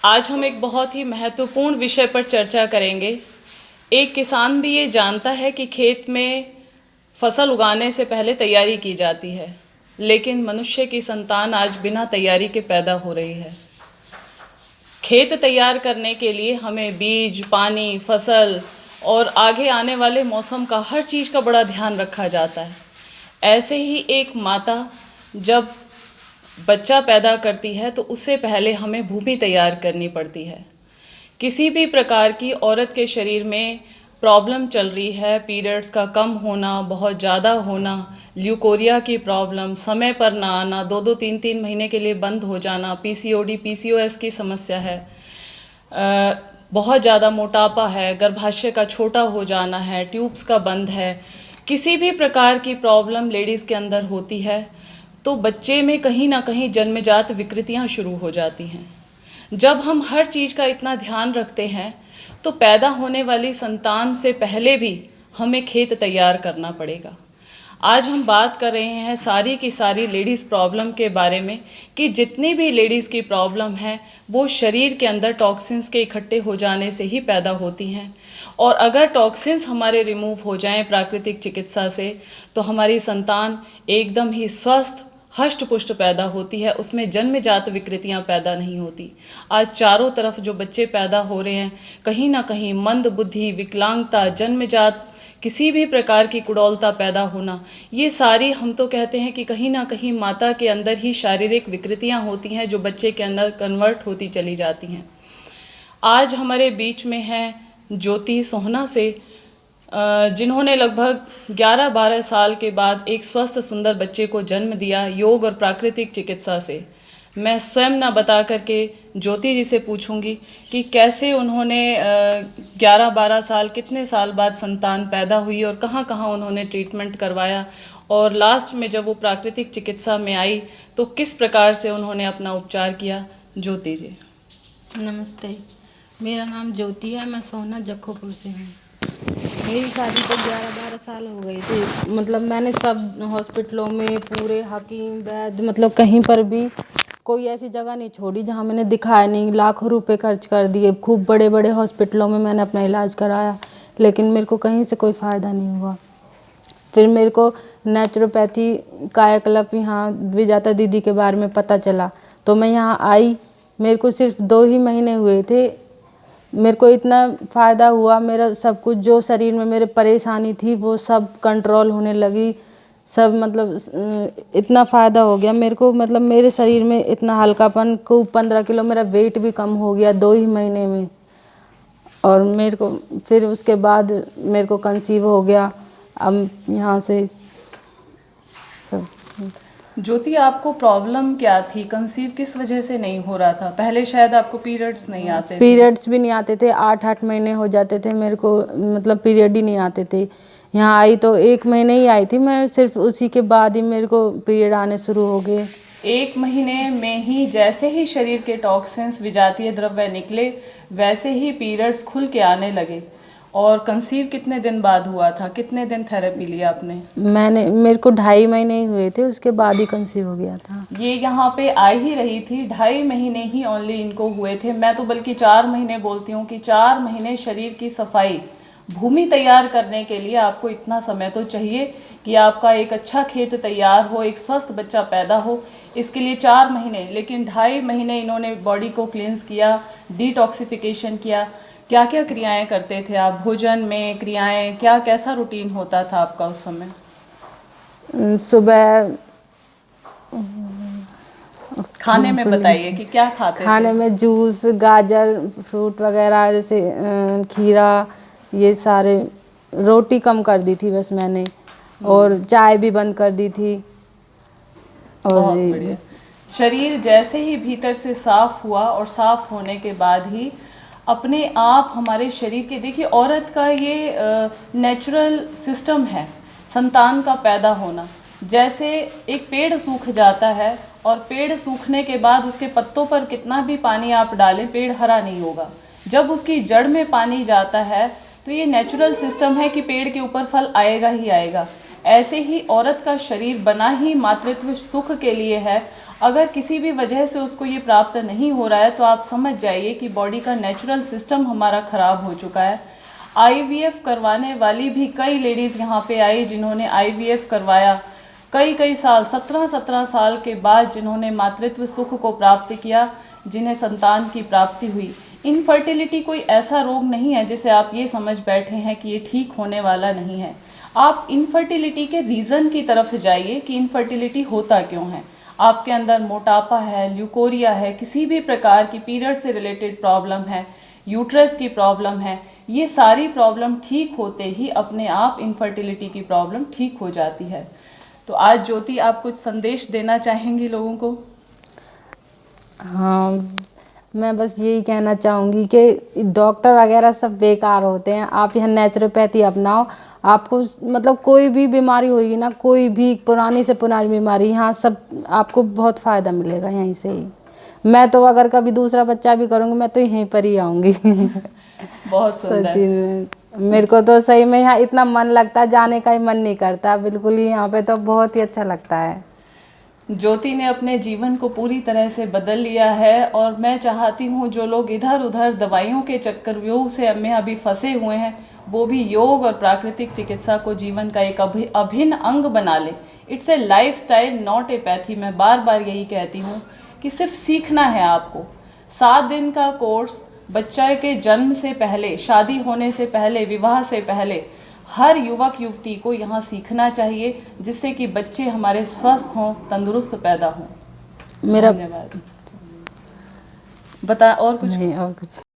आज हम एक बहुत ही महत्वपूर्ण विषय पर चर्चा करेंगे। एक किसान भी ये जानता है कि खेत में फसल उगाने से पहले तैयारी की जाती है, लेकिन मनुष्य की संतान आज बिना तैयारी के पैदा हो रही है। खेत तैयार करने के लिए हमें बीज, पानी, फसल और आगे आने वाले मौसम का हर चीज़ का बड़ा ध्यान रखा जाता है। ऐसे ही एक माता जब बच्चा पैदा करती है तो उससे पहले हमें भूमि तैयार करनी पड़ती है। किसी भी प्रकार की औरत के शरीर में प्रॉब्लम चल रही है, पीरियड्स का कम होना, बहुत ज़्यादा होना, ल्यूकोरिया की प्रॉब्लम, समय पर ना आना, 2-2, 3-3 महीने के लिए बंद हो जाना, पीसीओडी, पीसीओएस की समस्या है, बहुत ज़्यादा मोटापा है, गर्भाशय का छोटा हो जाना है, ट्यूब्स का बंद है, किसी भी प्रकार की प्रॉब्लम लेडीज़ के अंदर होती है तो बच्चे में कहीं ना कहीं जन्मजात विकृतियां शुरू हो जाती हैं। जब हम हर चीज़ का इतना ध्यान रखते हैं तो पैदा होने वाली संतान से पहले भी हमें खेत तैयार करना पड़ेगा। आज हम बात कर रहे हैं सारी की सारी लेडीज़ प्रॉब्लम के बारे में कि जितनी भी लेडीज़ की प्रॉब्लम है वो शरीर के अंदर टॉक्सिन्स के इकट्ठे हो जाने से ही पैदा होती हैं। और अगर टॉक्सिन्स हमारे रिमूव हो जाएं प्राकृतिक चिकित्सा से तो हमारी संतान एकदम ही स्वस्थ हष्ट पुष्ट पैदा होती है, उसमें जन्मजात विकृतियां पैदा नहीं होती। आज चारों तरफ जो बच्चे पैदा हो रहे हैं कहीं ना कहीं मंद बुद्धि, विकलांगता, जन्मजात किसी भी प्रकार की कुड़ौलता पैदा होना, ये सारी हम तो कहते हैं कि कहीं ना कहीं माता के अंदर ही शारीरिक विकृतियां होती हैं जो बच्चे के अंदर कन्वर्ट होती चली जाती हैं। आज हमारे बीच में हैं ज्योति सोहना से, जिन्होंने लगभग 11-12 साल के बाद एक स्वस्थ सुंदर बच्चे को जन्म दिया योग और प्राकृतिक चिकित्सा से। मैं स्वयं ना बता करके ज्योति जी से पूछूंगी कि कैसे उन्होंने 11-12 साल, कितने साल बाद संतान पैदा हुई और कहाँ कहाँ उन्होंने ट्रीटमेंट करवाया और लास्ट में जब वो प्राकृतिक चिकित्सा में आई तो किस प्रकार से उन्होंने अपना उपचार किया। ज्योति जी नमस्ते, मेरा नाम ज्योति है। मैं सोहना जक्खोपुर से हूँ। मेरी शादी को 11-12 साल हो गए थे। मतलब मैंने सब हॉस्पिटलों में, पूरे हकीम, वैद्य, मतलब कहीं पर भी कोई ऐसी जगह नहीं छोड़ी जहाँ मैंने दिखाया नहीं। लाखों रुपए खर्च कर दिए, खूब बड़े बड़े हॉस्पिटलों में मैंने अपना इलाज कराया, लेकिन मेरे को कहीं से कोई फ़ायदा नहीं हुआ। फिर मेरे को नेचुरोपैथी, कायाकल्प, यहाँ विजाता दीदी के बारे में पता चला तो मैं यहाँ आई। मेरे को सिर्फ 2 ही महीने हुए थे, मेरे को इतना फ़ायदा हुआ। मेरा सब कुछ जो शरीर में मेरे परेशानी थी वो सब कंट्रोल होने लगी, सब मतलब इतना फ़ायदा हो गया मेरे को। मतलब मेरे शरीर में इतना हल्कापन को 15 किलो मेरा वेट भी कम हो गया 2 ही महीने में। और मेरे को फिर उसके बाद मेरे को कंसीव हो गया। अब यहाँ से सब। ज्योति, आपको प्रॉब्लम क्या थी? कंसीव किस वजह से नहीं हो रहा था? पहले शायद आपको पीरियड्स नहीं आते थे। पीरियड्स भी नहीं आते थे, 8-8 महीने हो जाते थे मेरे को, मतलब पीरियड ही नहीं आते थे। यहाँ आई तो 1 महीने ही आई थी मैं, सिर्फ उसी के बाद ही मेरे को पीरियड आने शुरू हो गए। 1 महीने में ही जैसे ही शरीर के टॉक्सिन्स, विजातीय द्रव्य निकले वैसे ही पीरियड्स खुल के आने लगे। और कंसीव कितने दिन बाद हुआ था? कितने दिन थेरेपी लिया आपने? मेरे को 2.5 महीने ही हुए थे, उसके बाद ही कंसीव हो गया था। ये यहाँ पे आ ही रही थी, 2.5 महीने ही ओनली इनको हुए थे। मैं तो बल्कि 4 महीने बोलती हूँ कि 4 महीने शरीर की सफाई, भूमि तैयार करने के लिए आपको इतना समय तो चाहिए कि आपका एक अच्छा खेत तैयार हो, एक स्वस्थ बच्चा पैदा हो। इसके लिए 4 महीने, लेकिन 2.5 महीने इन्होंने बॉडी को क्लींस किया, डिटॉक्सिफिकेशन किया। क्या क्या क्रियाएं करते थे आप? भोजन में क्रियाएं क्या, कैसा रूटीन होता था आपका उस समय? सुबह खाने में बताइए कि क्या खाते खाने थे? में जूस, गाजर, फ्रूट वगैरह, जैसे खीरा, ये सारे। रोटी कम कर दी थी बस मैंने, और चाय भी बंद कर दी थी। और बहुत बढ़िया। शरीर जैसे ही भीतर से साफ हुआ और साफ होने के बाद ही अपने आप हमारे शरीर के, देखिए औरत का ये नेचुरल सिस्टम है संतान का पैदा होना। जैसे एक पेड़ सूख जाता है और पेड़ सूखने के बाद उसके पत्तों पर कितना भी पानी आप डालें पेड़ हरा नहीं होगा। जब उसकी जड़ में पानी जाता है तो ये नेचुरल सिस्टम है कि पेड़ के ऊपर फल आएगा ही आएगा। ऐसे ही औरत का शरीर बना ही मातृत्व सुख के लिए है। अगर किसी भी वजह से उसको ये प्राप्त नहीं हो रहा है तो आप समझ जाइए कि बॉडी का नेचुरल सिस्टम हमारा ख़राब हो चुका है। आईवीएफ करवाने वाली भी कई लेडीज़ यहाँ पे आई जिन्होंने आईवीएफ करवाया, कई साल 17 साल के बाद जिन्होंने मातृत्व सुख को प्राप्त किया, जिन्हें संतान की प्राप्ति हुई। इनफर्टिलिटी कोई ऐसा रोग नहीं है जिसे आप ये समझ बैठे हैं कि ये ठीक होने वाला नहीं है। आप इनफर्टिलिटी के रीज़न की तरफ जाइए कि इनफर्टिलिटी होता क्यों है। आपके अंदर मोटापा है, ल्यूकोरिया है, किसी भी प्रकार की पीरियड से रिलेटेड प्रॉब्लम है, यूट्रस की प्रॉब्लम है, ये सारी प्रॉब्लम ठीक होते ही अपने आप इनफर्टिलिटी की प्रॉब्लम ठीक हो जाती है। तो आज ज्योति आप कुछ संदेश देना चाहेंगी लोगों को? हाँ, मैं बस यही कहना चाहूँगी कि डॉक्टर वगैरह सब बेकार होते हैं। आप यहाँ नेचुरोपैथी अपनाओ, आपको मतलब कोई भी बीमारी होगी ना, कोई भी पुरानी से पुरानी बीमारी, यहाँ सब आपको बहुत फ़ायदा मिलेगा यहीं से ही। मैं तो अगर कभी दूसरा बच्चा भी करूँगी मैं तो यहीं पर ही आऊँगी। बहुत सुंदर। सच्ची में मेरे को तो सही में यहाँ इतना मन लगता है, जाने का ही मन नहीं करता बिल्कुल ही। यहाँ पे तो बहुत ही अच्छा लगता है। ज्योति ने अपने जीवन को पूरी तरह से बदल लिया है और मैं चाहती हूँ जो लोग इधर उधर दवाइयों के चक्रव्यूह से में अभी फंसे हुए हैं वो भी योग और प्राकृतिक चिकित्सा को जीवन का एक अभिन्न अंग बना ले। It's a life style, not a pathy. मैं बार बार यही कहती हूँ कि सिर्फ सीखना है आपको। 7 दिन का कोर्स बच्चे के जन्म से पहले, शादी होने से पहले, विवाह से पहले हर युवक युवती को यहाँ सीखना चाहिए, जिससे कि बच्चे हमारे स्वस्थ हों, तंदुरुस्त पैदा हों। मेरा धन्यवाद। बता और कुछ? नहीं और कुछ